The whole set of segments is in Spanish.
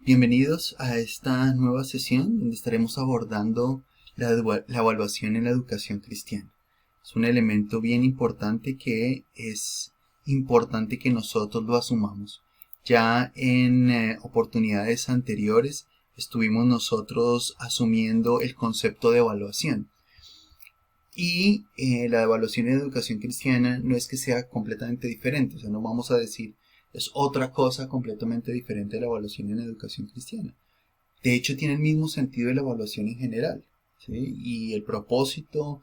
Bienvenidos a esta nueva sesión donde estaremos abordando la evaluación en la educación cristiana. Es un elemento bien importante que es importante que nosotros lo asumamos. Ya en oportunidades anteriores estuvimos nosotros asumiendo el concepto de evaluación. Y la evaluación en educación cristiana no es que sea completamente diferente, o sea, no vamos a decir es otra cosa completamente diferente de la evaluación en educación cristiana. De hecho, tiene el mismo sentido de la evaluación en general, ¿sí? Y el propósito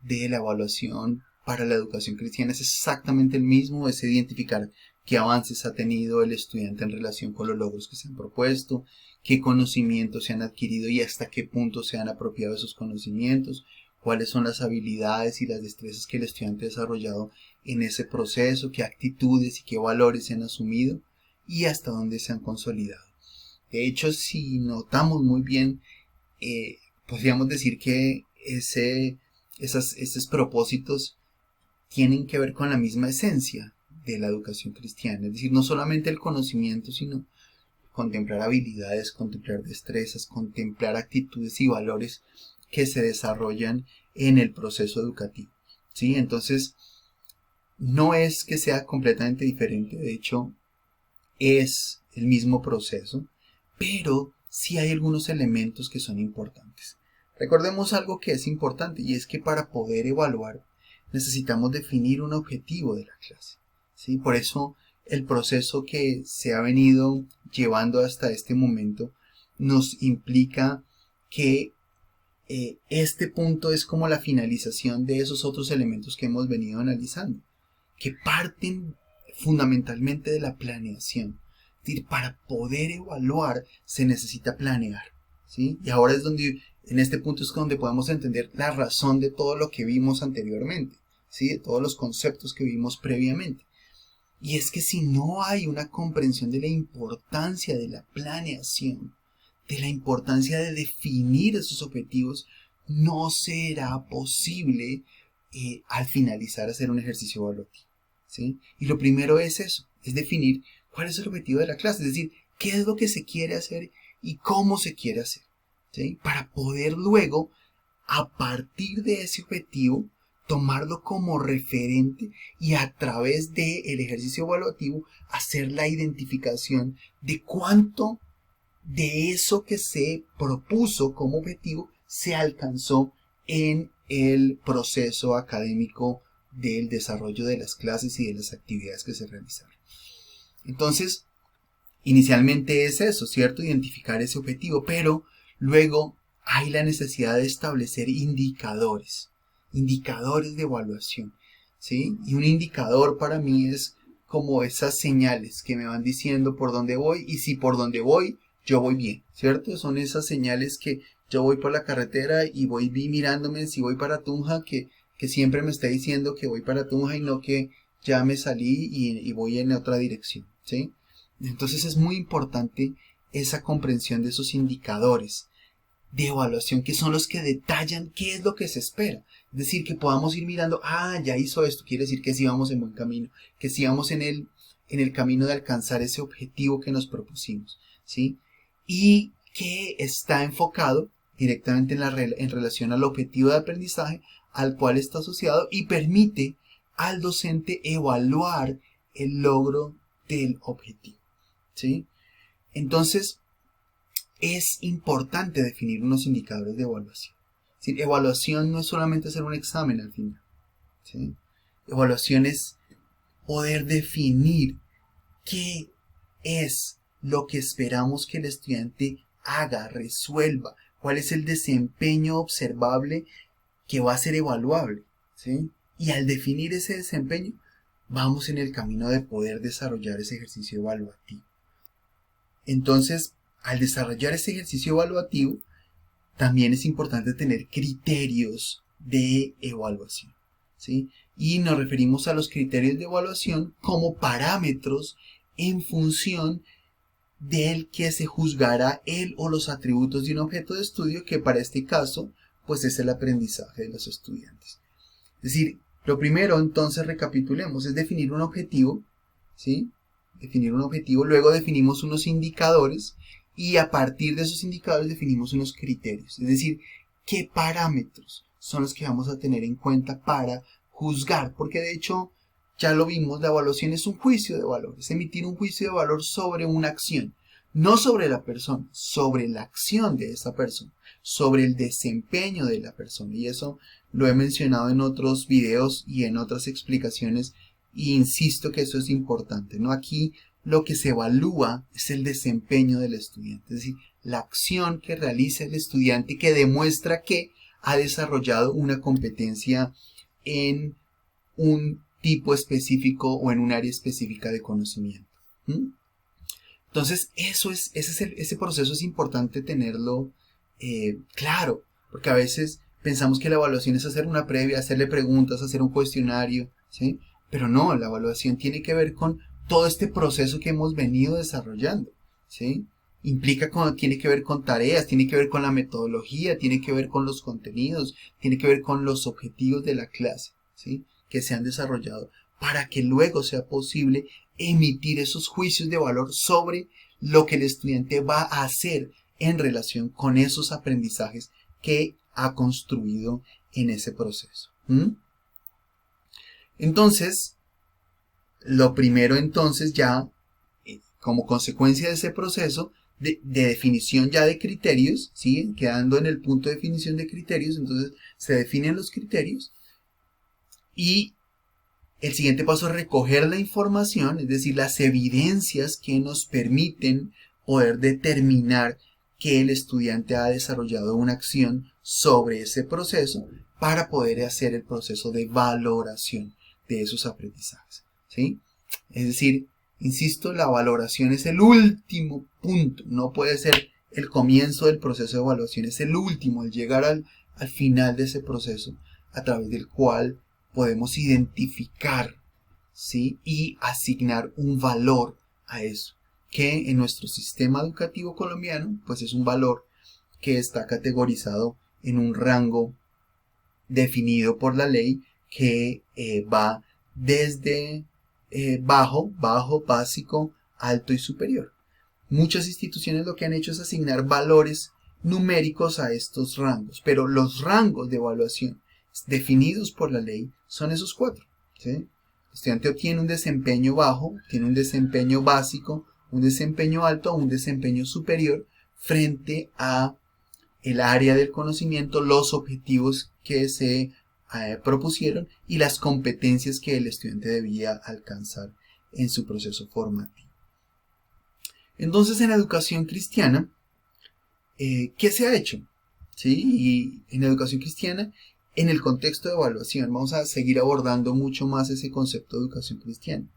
de la evaluación para la educación cristiana es exactamente el mismo, es identificar qué avances ha tenido el estudiante en relación con los logros que se han propuesto, qué conocimientos se han adquirido y hasta qué punto se han apropiado esos conocimientos, cuáles son las habilidades y las destrezas que el estudiante ha desarrollado en ese proceso, qué actitudes y qué valores se han asumido y hasta dónde se han consolidado. De hecho, si notamos muy bien, podríamos decir que esos propósitos tienen que ver con la misma esencia de la educación cristiana. Es decir, no solamente el conocimiento, sino contemplar habilidades, contemplar destrezas, contemplar actitudes y valores que se desarrollan en el proceso educativo. ¿Sí? Entonces, no es que sea completamente diferente, de hecho, es el mismo proceso, pero sí hay algunos elementos que son importantes. Recordemos algo que es importante y es que para poder evaluar necesitamos definir un objetivo de la clase, ¿sí? Por eso el proceso que se ha venido llevando hasta este momento nos implica que este punto es como la finalización de esos otros elementos que hemos venido analizando, que parten fundamentalmente de la planeación. Es decir, para poder evaluar se necesita planear, ¿sí? Y ahora es donde, en este punto es donde podemos entender la razón de todo lo que vimos anteriormente, ¿sí? De todos los conceptos que vimos previamente. Y es que si no hay una comprensión de la importancia de la planeación, de la importancia de definir esos objetivos, no será posible al finalizar hacer un ejercicio evaluativo, ¿sí? Y lo primero es eso, es definir cuál es el objetivo de la clase, es decir, qué es lo que se quiere hacer y cómo se quiere hacer, ¿sí? Para poder luego, a partir de ese objetivo, tomarlo como referente y a través del ejercicio evaluativo hacer la identificación de cuánto de eso que se propuso como objetivo se alcanzó en el proceso académico del desarrollo de las clases y de las actividades que se realizaron. Entonces, inicialmente es eso, ¿cierto? Identificar ese objetivo, pero luego hay la necesidad de establecer indicadores de evaluación, ¿sí? Y un indicador para mí es como esas señales que me van diciendo por dónde voy y si por dónde voy yo voy bien, ¿cierto? Son esas señales que yo voy por la carretera y voy mirándome si voy para Tunja, que siempre me está diciendo que voy para Tunja y no que ya me salí y voy en otra dirección, ¿sí? Entonces es muy importante esa comprensión de esos indicadores de evaluación que son los que detallan qué es lo que se espera. Es decir, que podamos ir mirando, ya hizo esto, quiere decir que sí vamos en buen camino, que sí vamos en el camino de alcanzar ese objetivo que nos propusimos, ¿sí? Y que está enfocado directamente en relación al objetivo de aprendizaje al cual está asociado y permite al docente evaluar el logro del objetivo, ¿sí? Entonces, es importante definir unos indicadores de evaluación. Es decir, evaluación no es solamente hacer un examen al final, ¿sí? Evaluación es poder definir qué es lo que esperamos que el estudiante haga, resuelva, cuál es el desempeño observable que va a ser evaluable, ¿sí? Y al definir ese desempeño, vamos en el camino de poder desarrollar ese ejercicio evaluativo. Entonces, al desarrollar ese ejercicio evaluativo, también es importante tener criterios de evaluación, ¿sí? Y nos referimos a los criterios de evaluación como parámetros en función del que se juzgará el o los atributos de un objeto de estudio, que para este caso, pues es el aprendizaje de los estudiantes. Es decir, lo primero, entonces, recapitulemos, es definir un objetivo, ¿sí? Definir un objetivo, luego definimos unos indicadores y a partir de esos indicadores definimos unos criterios, es decir, qué parámetros son los que vamos a tener en cuenta para juzgar, porque de hecho ya lo vimos, la evaluación es un juicio de valor, es emitir un juicio de valor sobre una acción, no sobre la persona, sobre la acción de esa persona, sobre el desempeño de la persona, y eso lo he mencionado en otros videos y en otras explicaciones, y insisto que eso es importante, ¿no? Aquí lo que se evalúa es el desempeño del estudiante, es decir, la acción que realiza el estudiante que demuestra que ha desarrollado una competencia en un tipo específico o en un área específica de conocimiento. Entonces, ese proceso es importante tenerlo claro, porque a veces pensamos que la evaluación es hacer una previa, hacerle preguntas, hacer un cuestionario, ¿sí? Pero no, la evaluación tiene que ver con todo este proceso que hemos venido desarrollando, ¿sí? Tiene que ver con tareas, tiene que ver con la metodología, tiene que ver con los contenidos, tiene que ver con los objetivos de la clase, ¿sí? Que se han desarrollado para que luego sea posible emitir esos juicios de valor sobre lo que el estudiante va a hacer en relación con esos aprendizajes que ha construido en ese proceso. Entonces, lo primero entonces ya, como consecuencia de ese proceso de definición ya de criterios, ¿sí? Quedando en el punto de definición de criterios, entonces se definen los criterios y el siguiente paso es recoger la información, es decir, las evidencias que nos permiten poder determinar que el estudiante ha desarrollado una acción sobre ese proceso para poder hacer el proceso de valoración de esos aprendizajes, ¿sí? Es decir, insisto, la valoración es el último punto, no puede ser el comienzo del proceso de evaluación, es el último, el llegar al final de ese proceso a través del cual podemos identificar, ¿sí? Y asignar un valor a eso, que en nuestro sistema educativo colombiano, pues es un valor que está categorizado en un rango definido por la ley que va desde bajo, básico, alto y superior. Muchas instituciones lo que han hecho es asignar valores numéricos a estos rangos, pero los rangos de evaluación definidos por la ley son esos 4, ¿sí? El estudiante obtiene un desempeño bajo, tiene un desempeño básico, un desempeño alto o un desempeño superior frente a el área del conocimiento, los objetivos que se propusieron y las competencias que el estudiante debía alcanzar en su proceso formativo. Entonces, en educación cristiana, ¿qué se ha hecho? ¿Sí? Y en educación cristiana, en el contexto de evaluación, vamos a seguir abordando mucho más ese concepto de educación cristiana.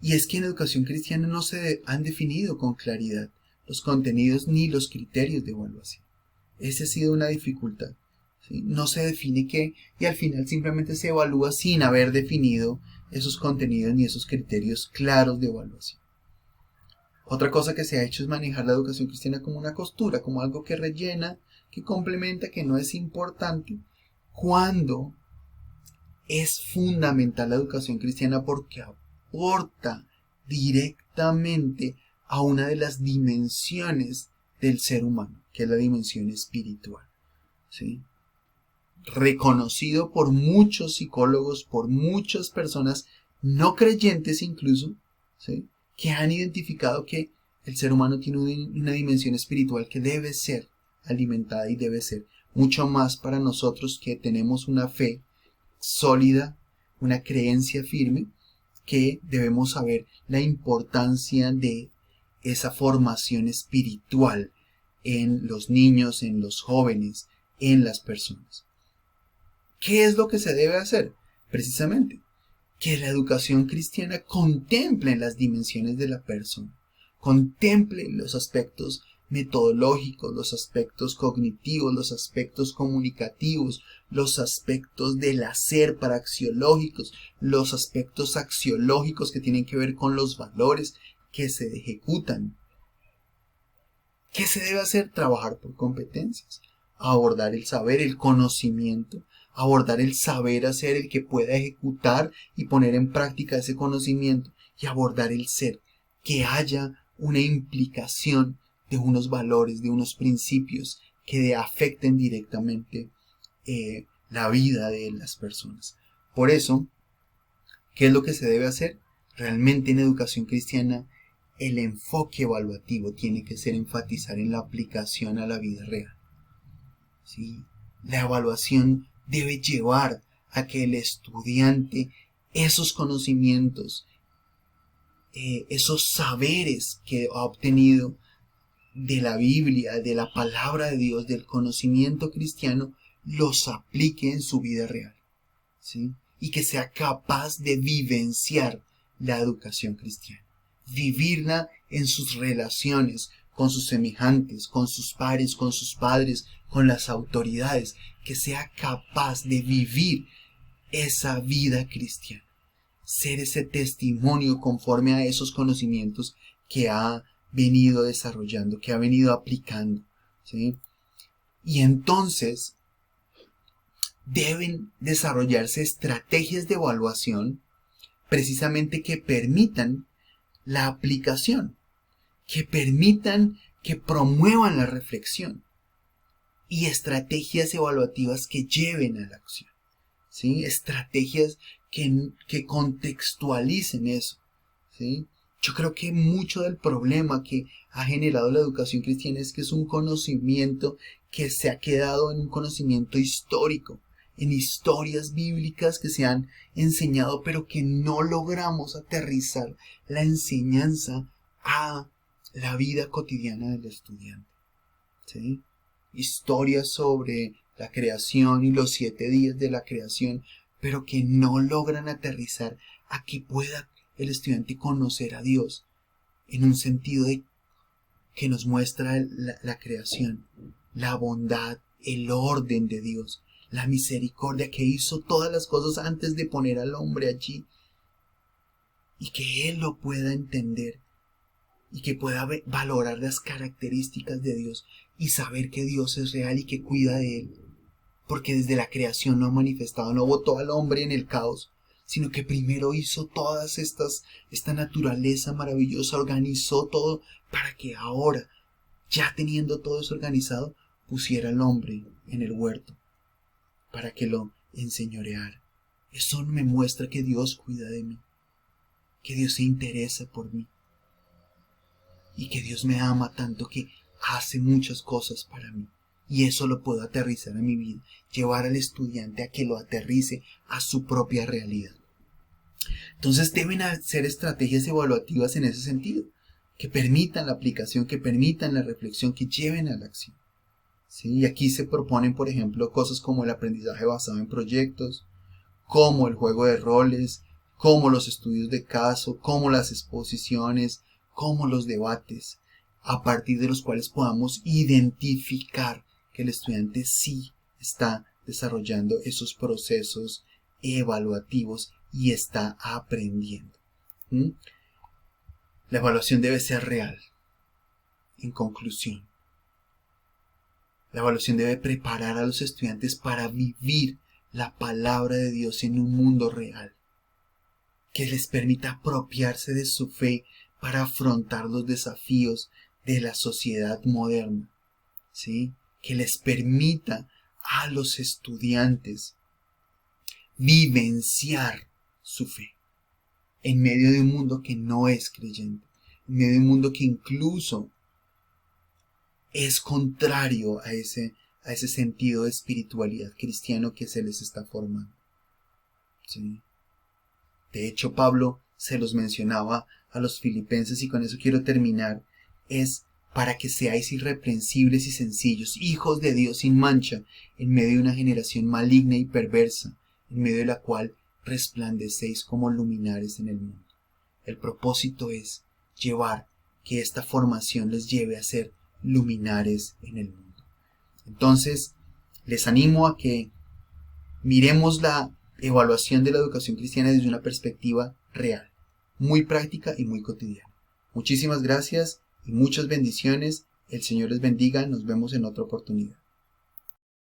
Y es que en educación cristiana no se han definido con claridad los contenidos ni los criterios de evaluación. Esa ha sido una dificultad, ¿sí? No se define qué y al final simplemente se evalúa sin haber definido esos contenidos ni esos criterios claros de evaluación. Otra cosa que se ha hecho es manejar la educación cristiana como una costura, como algo que rellena, que complementa, que no es importante, cuando es fundamental la educación cristiana porque aporta directamente a una de las dimensiones del ser humano, que es la dimensión espiritual, ¿sí? Reconocido por muchos psicólogos, por muchas personas no creyentes incluso, ¿sí? Que han identificado que el ser humano tiene una dimensión espiritual que debe ser alimentada y debe ser mucho más para nosotros que tenemos una fe sólida, una creencia firme, que debemos saber la importancia de esa formación espiritual en los niños, en los jóvenes, en las personas. ¿Qué es lo que se debe hacer? Precisamente, que la educación cristiana contemple las dimensiones de la persona, contemple los aspectos metodológicos, los aspectos cognitivos, los aspectos comunicativos, los aspectos del hacer praxeológicos, los aspectos axiológicos que tienen que ver con los valores que se ejecutan. ¿Qué se debe hacer? Trabajar por competencias, abordar el saber, el conocimiento, abordar el saber hacer, el que pueda ejecutar y poner en práctica ese conocimiento, y abordar el ser, que haya una implicación de unos valores, de unos principios que afecten directamente la vida de las personas. Por eso, ¿qué es lo que se debe hacer? Realmente en educación cristiana el enfoque evaluativo tiene que ser enfatizar en la aplicación a la vida real. ¿Sí? La evaluación debe llevar a que el estudiante esos conocimientos, esos saberes que ha obtenido de la Biblia, de la palabra de Dios, del conocimiento cristiano, los aplique en su vida real, ¿sí? Y que sea capaz de vivenciar la educación cristiana, vivirla en sus relaciones con sus semejantes, con sus pares, con sus padres, con las autoridades, que sea capaz de vivir esa vida cristiana, ser ese testimonio conforme a esos conocimientos que ha venido desarrollando, que ha venido aplicando, ¿sí? Y entonces deben desarrollarse estrategias de evaluación precisamente que permitan la aplicación, que permitan, que promuevan la reflexión y estrategias evaluativas que lleven a la acción, ¿sí? Estrategias que contextualicen eso, ¿sí? Yo creo que mucho del problema que ha generado la educación cristiana es que es un conocimiento que se ha quedado en un conocimiento histórico, en historias bíblicas que se han enseñado, pero que no logramos aterrizar la enseñanza a la vida cotidiana del estudiante, ¿sí? Historias sobre la creación y los 7 días de la creación, pero que no logran aterrizar a que pueda el estudiante conocer a Dios en un sentido de que nos muestra la creación, la bondad, el orden de Dios, la misericordia, que hizo todas las cosas antes de poner al hombre allí, y que él lo pueda entender y que pueda valorar las características de Dios y saber que Dios es real y que cuida de él, porque desde la creación no ha manifestado, no botó al hombre en el caos, sino que primero hizo todas esta naturaleza maravillosa, organizó todo para que ahora, ya teniendo todo eso organizado, pusiera al hombre en el huerto para que lo enseñoreara. Eso me muestra que Dios cuida de mí, que Dios se interesa por mí y que Dios me ama tanto que hace muchas cosas para mí. Y eso lo puedo aterrizar en mi vida, llevar al estudiante a que lo aterrice a su propia realidad. Entonces deben hacer estrategias evaluativas en ese sentido, que permitan la aplicación, que permitan la reflexión, que lleven a la acción, ¿sí? Y aquí se proponen, por ejemplo, cosas como el aprendizaje basado en proyectos, como el juego de roles, como los estudios de caso, como las exposiciones, como los debates, a partir de los cuales podamos identificar que el estudiante sí está desarrollando esos procesos evaluativos y está aprendiendo. La evaluación debe ser real. En conclusión, la evaluación debe preparar a los estudiantes para vivir la palabra de Dios en un mundo real, que les permita apropiarse de su fe para afrontar los desafíos de la sociedad moderna, ¿sí? Que les permita a los estudiantes vivenciar su fe en medio de un mundo que no es creyente, en medio de un mundo que incluso es contrario a ese sentido de espiritualidad cristiano que se les está formando, ¿sí? De hecho, Pablo se los mencionaba a los filipenses, y con eso quiero terminar, es para que seáis irreprensibles y sencillos, hijos de Dios sin mancha, en medio de una generación maligna y perversa, en medio de la cual resplandecéis como luminares en el mundo. El propósito es llevar que esta formación les lleve a ser luminares en el mundo. Entonces, les animo a que miremos la evaluación de la educación cristiana desde una perspectiva real, muy práctica y muy cotidiana. Muchísimas gracias y muchas bendiciones. El Señor les bendiga. Nos vemos en otra oportunidad.